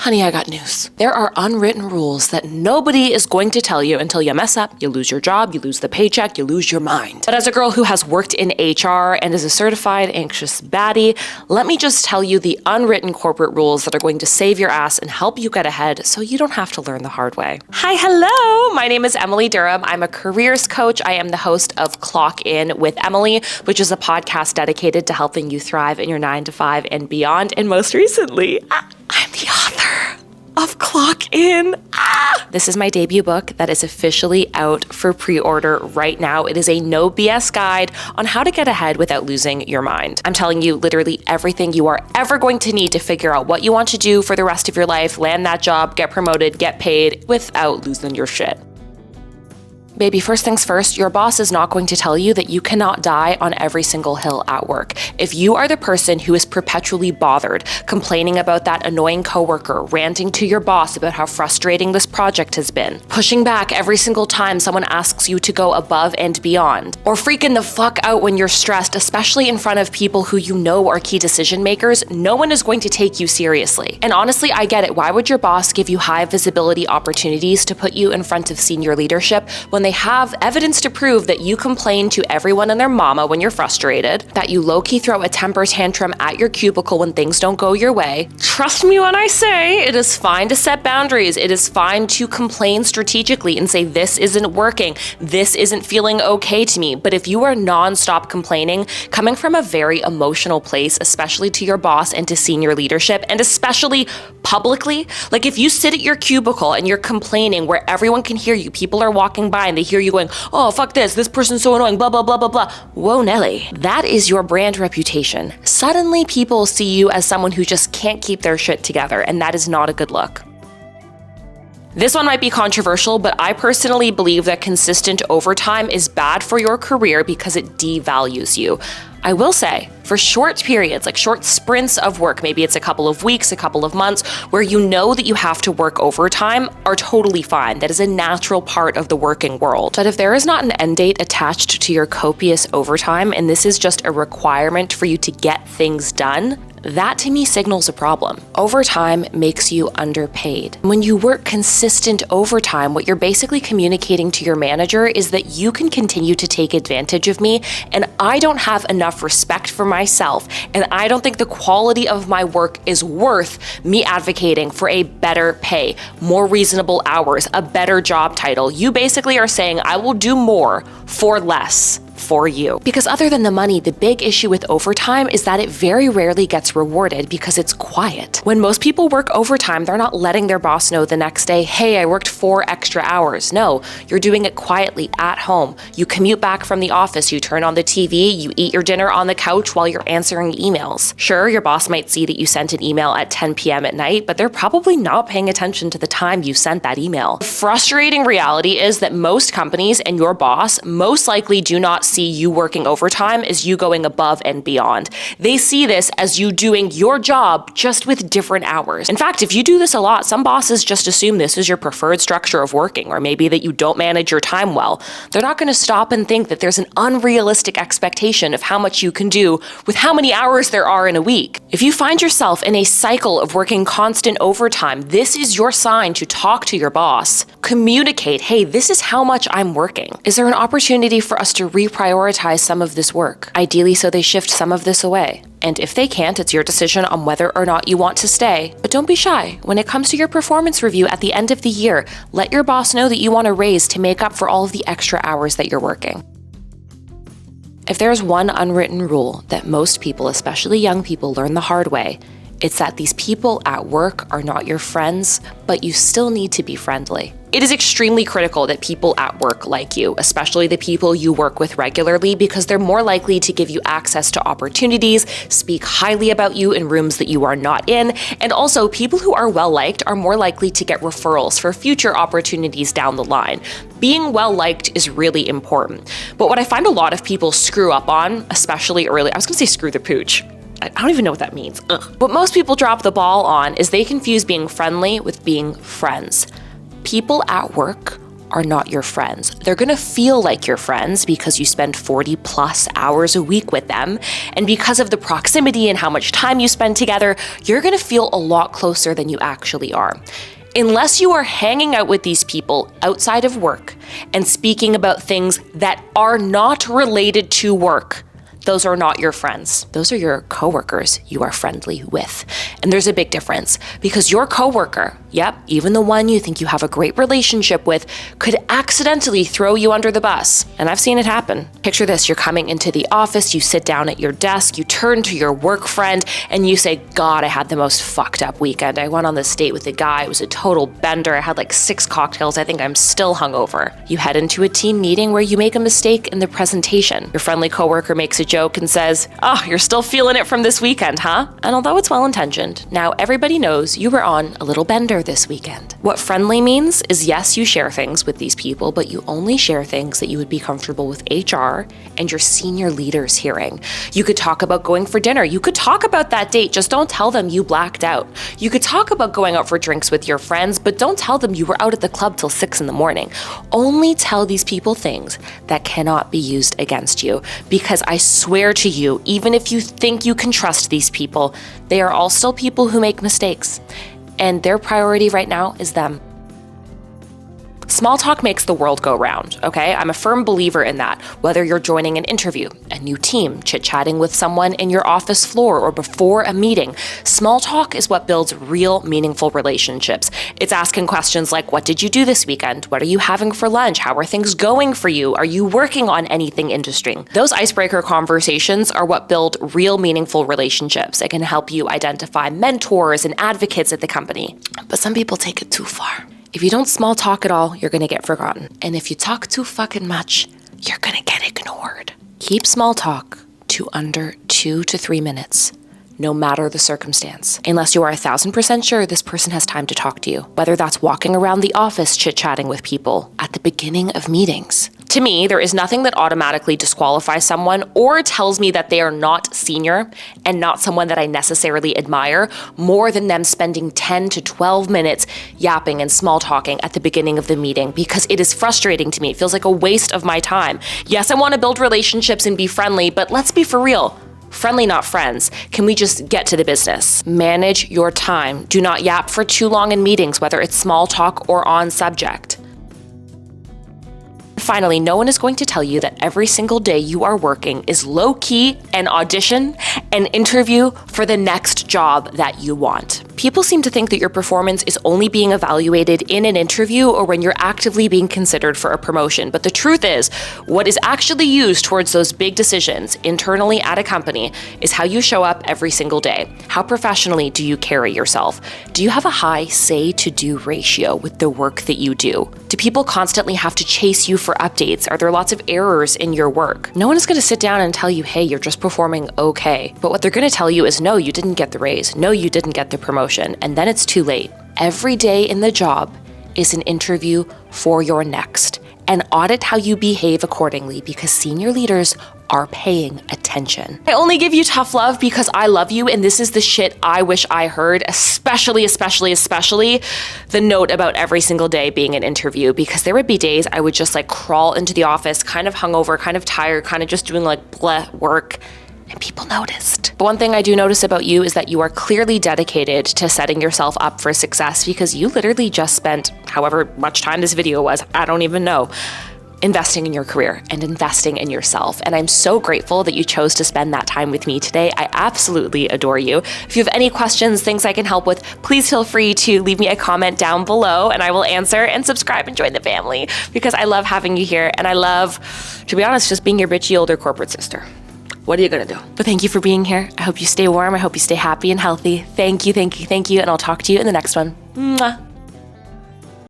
Honey, I got news. There are unwritten rules that nobody is going to tell you until you mess up, you lose your job, you lose the paycheck, you lose your mind. But as a girl who has worked in HR and is a certified anxious baddie, let me just tell you the unwritten corporate rules that are going to save your ass and help you get ahead so you don't have to learn the hard way. Hi, hello! My name is Emily Durham. I'm a careers coach. I am the host of Clock In with Emily, which is a podcast dedicated to helping you thrive in your 9-to-5 and beyond. And most recently, I'm the author of Clock In. This is my debut book that is officially out for pre-order right now. It is a no BS guide on how to get ahead without losing your mind. I'm telling you literally everything you are ever going to need to figure out what you want to do for the rest of your life, land that job, get promoted, get paid without losing your shit. Baby, first things first, your boss is not going to tell you that you cannot die on every single hill at work. If you are the person who is perpetually bothered, complaining about that annoying coworker, ranting to your boss about how frustrating this project has been, pushing back every single time someone asks you to go above and beyond, or freaking the fuck out when you're stressed, especially in front of people who you know are key decision makers, no one is going to take you seriously. And honestly, I get it. Why would your boss give you high visibility opportunities to put you in front of senior leadership when they have evidence to prove that you complain to everyone and their mama when you're frustrated, that you low-key throw a temper tantrum at your cubicle when things don't go your way? Trust me when I say it is fine to set boundaries. It is fine to complain strategically and say, this isn't working. This isn't feeling okay to me. But if you are nonstop complaining, coming from a very emotional place, especially to your boss and to senior leadership, and especially publicly, like if you sit at your cubicle and you're complaining where everyone can hear you, people are walking by and they hear you going, oh, fuck this person's so annoying, blah, blah, blah, blah, blah. Whoa, Nelly. That is your brand reputation. Suddenly people see you as someone who just can't keep their shit together, and that is not a good look. This one might be controversial, but I personally believe that consistent overtime is bad for your career because it devalues you. I will say, for short periods, like short sprints of work, maybe it's a couple of weeks, a couple of months, where you know that you have to work overtime, are totally fine. That is a natural part of the working world. But if there is not an end date attached to your copious overtime, and this is just a requirement for you to get things done, that to me signals a problem. Overtime makes you underpaid. When you work consistent overtime, what you're basically communicating to your manager is that you can continue to take advantage of me, and I don't have enough respect for myself, and I don't think the quality of my work is worth me advocating for a better pay, more reasonable hours, a better job title. You basically are saying, I will do more for less for you. Because other than the money, the big issue with overtime is that it very rarely gets rewarded because it's quiet. When most people work overtime, they're not letting their boss know the next day, hey, I worked 4 extra hours. No, you're doing it quietly at home. You commute back from the office, you turn on the TV, you eat your dinner on the couch while you're answering emails. Sure, your boss might see that you sent an email at 10 p.m. at night, but they're probably not paying attention to the time you sent that email. The frustrating reality is that most companies and your boss most likely do not see you working overtime as you going above and beyond. They see this as you doing your job just with different hours. In fact, if you do this a lot, some bosses just assume this is your preferred structure of working, or maybe that you don't manage your time well. They're not going to stop and think that there's an unrealistic expectation of how much you can do with how many hours there are in a week. If you find yourself in a cycle of working constant overtime, this is your sign to talk to your boss. Communicate, hey, this is how much I'm working. Is there an opportunity for us to reprioritize some of this work? Ideally, so they shift some of this away. And if they can't, it's your decision on whether or not you want to stay. But don't be shy. When it comes to your performance review at the end of the year, let your boss know that you want a raise to make up for all of the extra hours that you're working. If there's one unwritten rule that most people, especially young people, learn the hard way, it's that these people at work are not your friends, but you still need to be friendly. It is extremely critical that people at work like you, especially the people you work with regularly, because they're more likely to give you access to opportunities, speak highly about you in rooms that you are not in, and also people who are well-liked are more likely to get referrals for future opportunities down the line. Being well-liked is really important. But what I find a lot of people screw up on, especially early, I was gonna say screw the pooch. I don't even know what that means. Ugh. What most people drop the ball on is they confuse being friendly with being friends. People at work are not your friends. They're gonna feel like your friends because you spend 40 plus hours a week with them. And because of the proximity and how much time you spend together, you're gonna feel a lot closer than you actually are. Unless you are hanging out with these people outside of work and speaking about things that are not related to work, those are not your friends. Those are your coworkers you are friendly with. And there's a big difference because your coworker, yep, even the one you think you have a great relationship with, could accidentally throw you under the bus. And I've seen it happen. Picture this, you're coming into the office, you sit down at your desk, you turn to your work friend and you say, God, I had the most fucked up weekend. I went on this date with a guy, it was a total bender. I had like 6 cocktails. I think I'm still hungover. You head into a team meeting where you make a mistake in the presentation. Your friendly coworker makes a joke and says, oh, you're still feeling it from this weekend, huh? And although it's well-intentioned, now everybody knows you were on a little bender this weekend. What friendly means is yes, you share things with these people, but you only share things that you would be comfortable with HR and your senior leaders hearing. You could talk about going for dinner. You could talk about that date, just don't tell them you blacked out. You could talk about going out for drinks with your friends, but don't tell them you were out at the club till 6 in the morning. Only tell these people things that cannot be used against you, because I swear to you, even if you think you can trust these people, they are all still people who make mistakes. And their priority right now is them. Small talk makes the world go round, okay? I'm a firm believer in that. Whether you're joining an interview, a new team, chit-chatting with someone in your office floor or before a meeting, small talk is what builds real, meaningful relationships. It's asking questions like, what did you do this weekend? What are you having for lunch? How are things going for you? Are you working on anything interesting? Those icebreaker conversations are what build real, meaningful relationships. It can help you identify mentors and advocates at the company. But some people take it too far. If you don't small talk at all, you're gonna get forgotten. And if you talk too fucking much, you're gonna get ignored. Keep small talk to under 2 to 3 minutes, no matter the circumstance, unless you are 1,000% sure this person has time to talk to you. Whether that's walking around the office chit-chatting with people at the beginning of meetings. To me, there is nothing that automatically disqualifies someone or tells me that they are not senior and not someone that I necessarily admire more than them spending 10 to 12 minutes yapping and small talking at the beginning of the meeting, because it is frustrating to me. It feels like a waste of my time. Yes, I want to build relationships and be friendly, but let's be for real. Friendly, not friends. Can we just get to the business? Manage your time. Do not yap for too long in meetings, whether it's small talk or on subject. Finally, no one is going to tell you that every single day you are working is low-key an audition, an interview for the next job that you want. People seem to think that your performance is only being evaluated in an interview or when you're actively being considered for a promotion. But the truth is, what is actually used towards those big decisions internally at a company is how you show up every single day. How professionally do you carry yourself? Do you have a high say-to-do ratio with the work that you do? Do people constantly have to chase you for updates? Are there lots of errors in your work? No one is going to sit down and tell you, hey, you're just performing okay. But what they're going to tell you is, no, you didn't get the raise. No, you didn't get the promotion. And then it's too late. Every day in the job is an interview for your next. And audit how you behave accordingly, because senior leaders are paying attention. I only give you tough love because I love you, and this is the shit I wish I heard, especially the note about every single day being an interview, because there would be days I would just like crawl into the office, kind of hungover, kind of tired, kind of just doing like bleh work, and people noticed. But one thing I do notice about you is that you are clearly dedicated to setting yourself up for success, because you literally just spent however much time this video was, I don't even know, investing in your career and investing in yourself. And I'm so grateful that you chose to spend that time with me today. I absolutely adore you. If you have any questions, things I can help with, please feel free to leave me a comment down below and I will answer, and subscribe and join the family, because I love having you here. And I love, to be honest, just being your bitchy older corporate sister. What are you gonna do? But thank you for being here. I hope you stay warm. I hope you stay happy and healthy. Thank you. And I'll talk to you in the next one. Mwah.